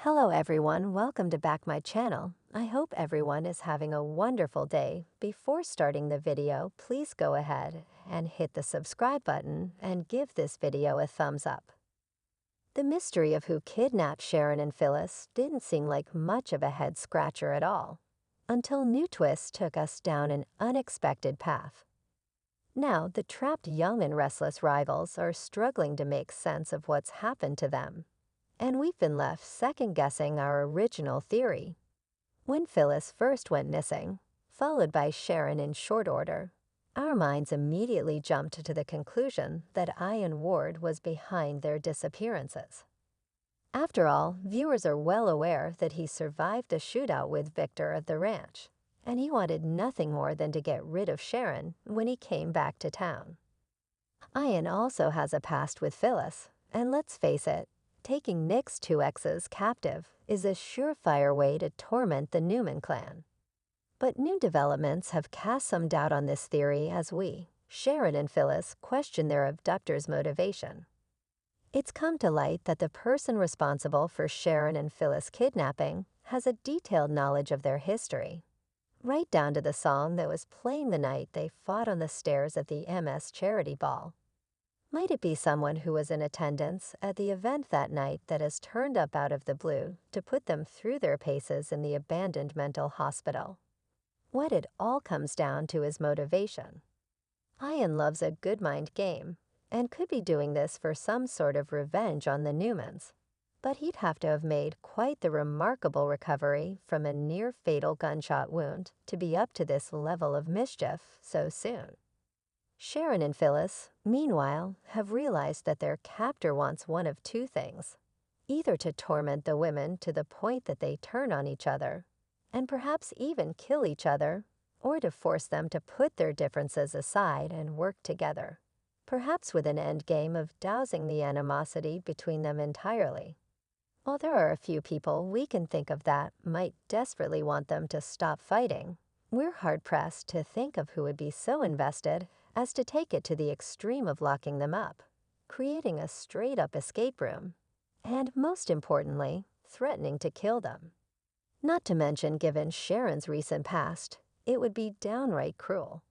Hello everyone, welcome to back my channel. I hope everyone is having a wonderful day. Before starting the video, please go ahead and hit the subscribe button and give this video a thumbs up. The mystery of who kidnapped Sharon and Phyllis didn't seem like much of a head scratcher at all, until new twists took us down an unexpected path. Now, the trapped young and restless rivals are struggling to make sense of what's happened to them. And we've been left second-guessing our original theory. When Phyllis first went missing, followed by Sharon in short order, our minds immediately jumped to the conclusion that Ian Ward was behind their disappearances. After all, viewers are well aware that he survived the shootout with Victor at the ranch, and he wanted nothing more than to get rid of Sharon when he came back to town. Ian also has a past with Phyllis, and let's face it, taking Nick's two exes captive is a surefire way to torment the Newman clan. But new developments have cast some doubt on this theory as we, Sharon and Phyllis, question their abductor's motivation. It's come to light that the person responsible for Sharon and Phyllis' kidnapping has a detailed knowledge of their history, right down to the song that was playing the night they fought on the stairs at the MS charity ball. Might it be someone who was in attendance at the event that night that has turned up out of the blue to put them through their paces in the abandoned mental hospital? What it all comes down to is motivation. Ian loves a good mind game and could be doing this for some sort of revenge on the Newmans, but he'd have to have made quite the remarkable recovery from a near-fatal gunshot wound to be up to this level of mischief so soon. Sharon and Phyllis, meanwhile, have realized that their captor wants one of two things: either to torment the women to the point that they turn on each other, and perhaps even kill each other, or to force them to put their differences aside and work together, perhaps with an end game of dousing the animosity between them entirely. While there are a few people we can think of that might desperately want them to stop fighting, we're hard-pressed to think of who would be so invested as to take it to the extreme of locking them up, creating a straight-up escape room, and most importantly, threatening to kill them. Not to mention, given Sharon's recent past, it would be downright cruel.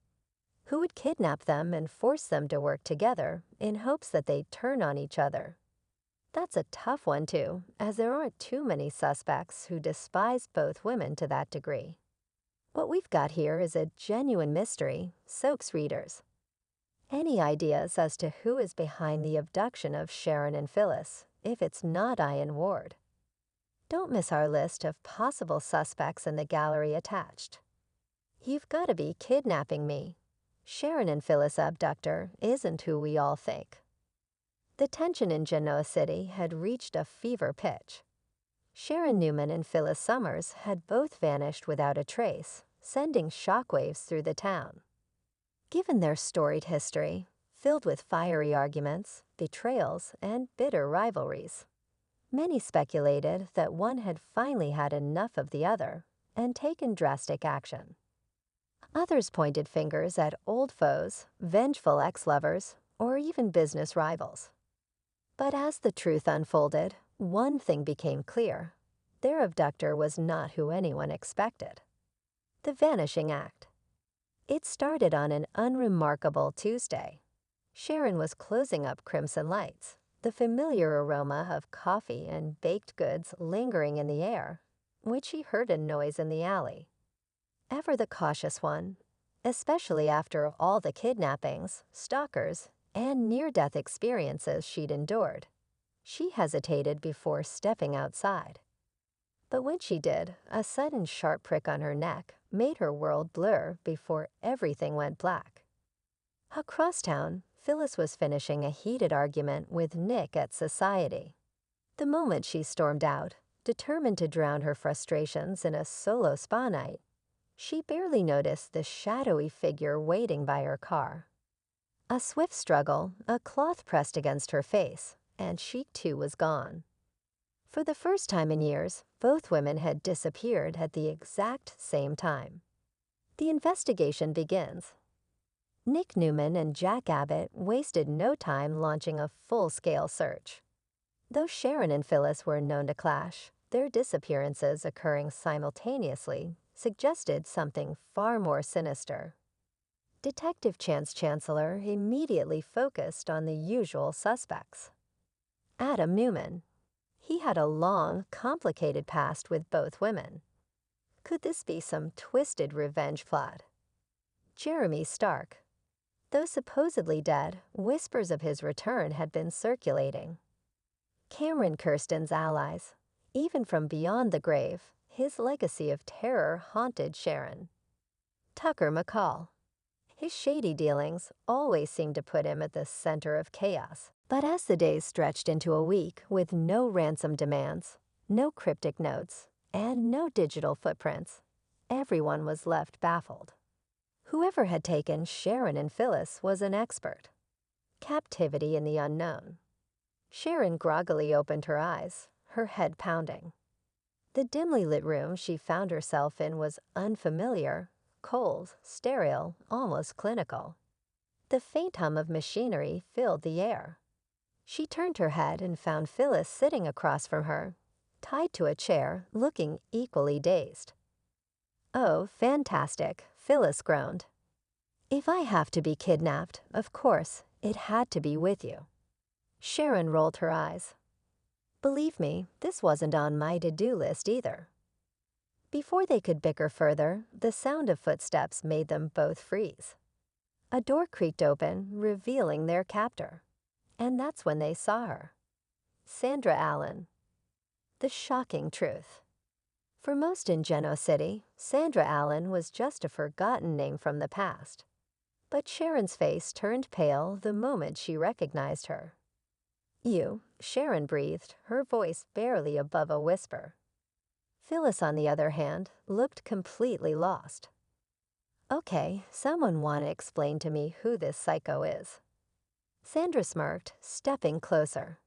Who would kidnap them and force them to work together in hopes that they'd turn on each other? That's a tough one too, as there aren't too many suspects who despise both women to that degree. What we've got here is a genuine mystery, soaks readers. Any ideas as to who is behind the abduction of Sharon and Phyllis, if it's not Ian Ward? Don't miss our list of possible suspects in the gallery attached. You've got to be kidnapping me. Sharon and Phyllis' abductor isn't who we all think. The tension in Genoa City had reached a fever pitch. Sharon Newman and Phyllis Summers had both vanished without a trace, sending shockwaves through the town. Given their storied history, filled with fiery arguments, betrayals, and bitter rivalries, many speculated that one had finally had enough of the other and taken drastic action. Others pointed fingers at old foes, vengeful ex-lovers, or even business rivals. But as the truth unfolded, one thing became clear: their abductor was not who anyone expected. The vanishing act. It started on an unremarkable Tuesday. Sharon was closing up Crimson Lights, the familiar aroma of coffee and baked goods lingering in the air, when she heard a noise in the alley. Ever the cautious one, especially after all the kidnappings, stalkers, and near-death experiences she'd endured, she hesitated before stepping outside. But when she did, a sudden sharp prick on her neck made her world blur before everything went black. Across town, Phyllis was finishing a heated argument with Nick at Society. The moment she stormed out, determined to drown her frustrations in a solo spa night, she barely noticed the shadowy figure waiting by her car. A swift struggle, a cloth pressed against her face, and she too was gone. For the first time in years, both women had disappeared at the exact same time. The investigation begins. Nick Newman and Jack Abbott wasted no time launching a full-scale search. Though Sharon and Phyllis were known to clash, their disappearances occurring simultaneously suggested something far more sinister. Detective Chance Chancellor immediately focused on the usual suspects. Adam Newman. He had a long, complicated past with both women. Could this be some twisted revenge plot? Jeremy Stark. Though supposedly dead, whispers of his return had been circulating. Cameron Kirsten's allies. Even from beyond the grave, his legacy of terror haunted Sharon. Tucker McCall. His shady dealings always seemed to put him at the center of chaos. But as the days stretched into a week with no ransom demands, no cryptic notes, and no digital footprints, everyone was left baffled. Whoever had taken Sharon and Phyllis was an expert. Captivity in the unknown. Sharon groggily opened her eyes, her head pounding. The dimly lit room she found herself in was unfamiliar, cold, sterile, almost clinical. The faint hum of machinery filled the air. She turned her head and found Phyllis sitting across from her, tied to a chair, looking equally dazed. "Oh, fantastic," Phyllis groaned. "If I have to be kidnapped, of course, it had to be with you." Sharon rolled her eyes. "Believe me, this wasn't on my to-do list either." Before they could bicker further, the sound of footsteps made them both freeze. A door creaked open, revealing their captor. And that's when they saw her. Sandra Allen. The shocking truth. For most in Geno City, Sandra Allen was just a forgotten name from the past. But Sharon's face turned pale the moment she recognized her. "You," Sharon breathed, her voice barely above a whisper. Phyllis, on the other hand, looked completely lost. "Okay, someone want to explain to me who this psycho is." Sandra smirked, stepping closer.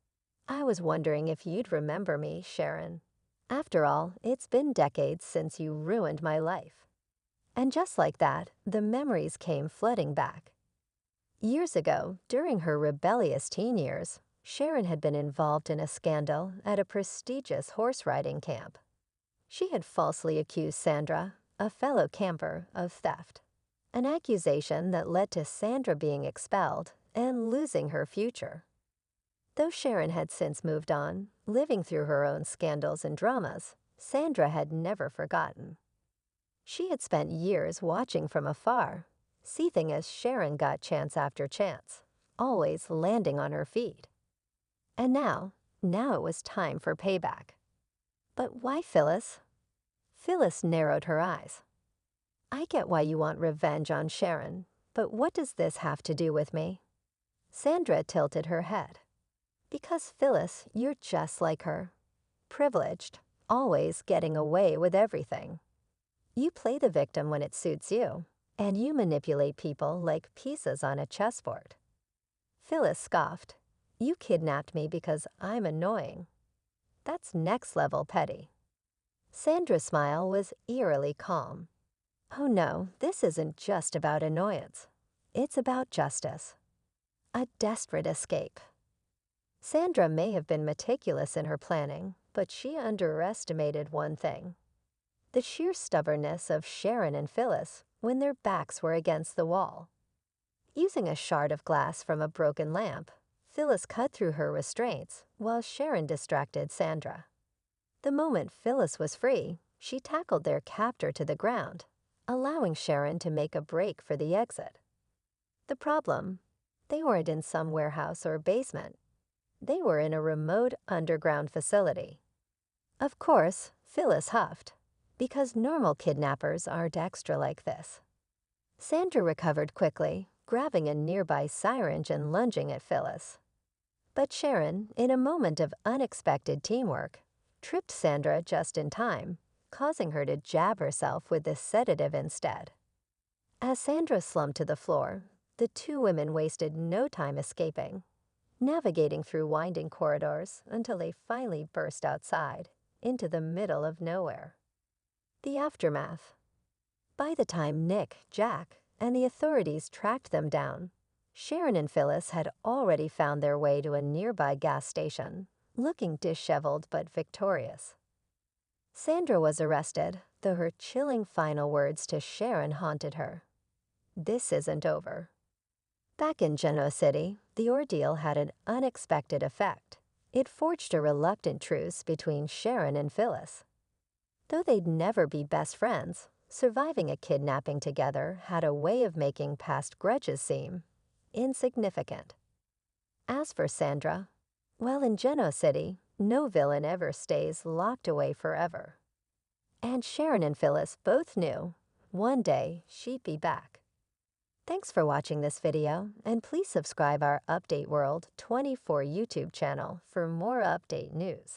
"I was wondering if you'd remember me, Sharon. After all, it's been decades since you ruined my life." And just like that, the memories came flooding back. Years ago, during her rebellious teen years, Sharon had been involved in a scandal at a prestigious horse riding camp. She had falsely accused Sandra, a fellow camper, of theft. An accusation that led to Sandra being expelled and losing her future. Though Sharon had since moved on, living through her own scandals and dramas, Sandra had never forgotten. She had spent years watching from afar, seething as Sharon got chance after chance, always landing on her feet. And now it was time for payback. But why Phyllis? Phyllis narrowed her eyes. "I get why you want revenge on Sharon, but what does this have to do with me?" Sandra tilted her head. "Because Phyllis, you're just like her. Privileged, always getting away with everything. You play the victim when it suits you, and you manipulate people like pieces on a chessboard." Phyllis scoffed. "You kidnapped me because I'm annoying. That's next level petty." Sandra's smile was eerily calm. "Oh no, this isn't just about annoyance. It's about justice. A desperate escape." Sandra may have been meticulous in her planning, but she underestimated one thing: the sheer stubbornness of Sharon and Phyllis when their backs were against the wall. Using a shard of glass from a broken lamp, Phyllis cut through her restraints while Sharon distracted Sandra. The moment Phyllis was free, she tackled their captor to the ground, allowing Sharon to make a break for the exit. The problem? They weren't in some warehouse or basement. They were in a remote underground facility. Of course, Phyllis huffed, because normal kidnappers aren't extra like this. Sandra recovered quickly, grabbing a nearby syringe and lunging at Phyllis. But Sharon, in a moment of unexpected teamwork, tripped Sandra just in time, causing her to jab herself with the sedative instead. As Sandra slumped to the floor, the two women wasted no time escaping, navigating through winding corridors until they finally burst outside, into the middle of nowhere. The aftermath. By the time Nick, Jack, and the authorities tracked them down, Sharon and Phyllis had already found their way to a nearby gas station, looking disheveled but victorious. Sandra was arrested, though her chilling final words to Sharon haunted her. "This isn't over." Back in Genoa City, the ordeal had an unexpected effect. It forged a reluctant truce between Sharon and Phyllis. Though they'd never be best friends, surviving a kidnapping together had a way of making past grudges seem insignificant. As for Sandra, well, in Genoa City, no villain ever stays locked away forever. And Sharon and Phyllis both knew one day she'd be back. Thanks for watching this video, and please subscribe our Update World 24 YouTube channel for more update news.